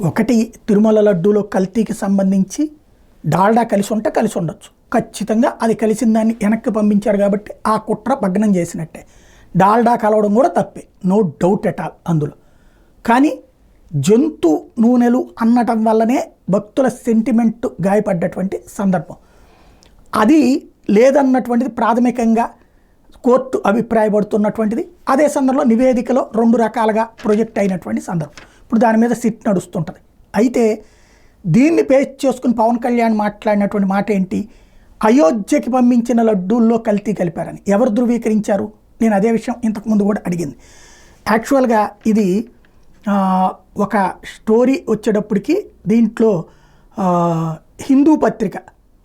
ఒకటి తిరుమల లడ్డూలో కల్తీకి సంబంధించి డాల్డా కలిసి ఉంటే కలిసి ఉండొచ్చు. ఖచ్చితంగా అది కలిసిన దాన్ని వెనక్కి పంపించారు కాబట్టి ఆ కుట్ర భగ్నం చేసినట్టే. డాల్డా కలవడం కూడా తప్పే, నో డౌట్ ఎట్ ఆల్ అందులో. కానీ జంతు నూనెలు అనటం వల్లనే భక్తుల సెంటిమెంట్ గాయపడ్డటువంటి సందర్భం. అది లేదన్నటువంటిది ప్రాథమికంగా కోర్టు అభిప్రాయపడుతున్నటువంటిది. అదే సందర్భంలో నివేదికలో 2 రకాలుగా ప్రొజెక్ట్ అయినటువంటి సందర్భం. ఇప్పుడు దాని మీద సిట్ నడుస్తుంటుంది. అయితే దీన్ని బేస్ చేసుకుని పవన్ కళ్యాణ్ మాట్లాడినటువంటి మాట ఏంటి, అయోధ్యకి పంపించిన లడ్డూల్లో కల్తీ కలిపారని ఎవరు ధృవీకరించారు? నేను అదే విషయం ఇంతకుముందు కూడా అడిగింది. యాక్చువల్గా ఇది ఒక స్టోరీ వచ్చేటప్పటికి దీంట్లో హిందూ పత్రిక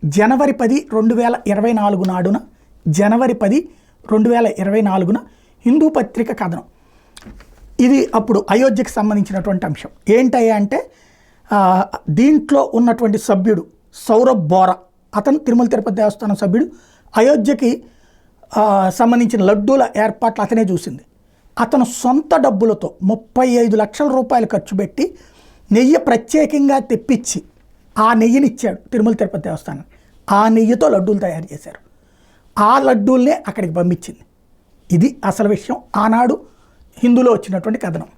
జనవరి 10, 2024 నాడున జనవరి 10, 2024 హిందూ పత్రిక కథనం. ఇది అప్పుడు అయోధ్యకి సంబంధించినటువంటి అంశం. ఏంటయ్యా అంటే దీంట్లో ఉన్నటువంటి సభ్యుడు సౌరభ్ బోరా, అతను తిరుమల తిరుపతి దేవస్థానం సభ్యుడు. అయోధ్యకి సంబంధించిన లడ్డూల ఏర్పాట్లు అతనే చూసింది. అతను సొంత డబ్బులతో 35 లక్షల రూపాయలు ఖర్చు పెట్టి నెయ్యి ప్రత్యేకంగా తెప్పించి ఆ నెయ్యిని ఇచ్చాడు తిరుమల తిరుపతి దేవస్థానం. ఆ నెయ్యితో లడ్డూలు తయారు చేశారు. ఆ లడ్డూల్నే అక్కడికి పంపించింది. ఇది అసలు విషయం. ఆనాడు హిందూలో వచ్చినటువంటి కథనం.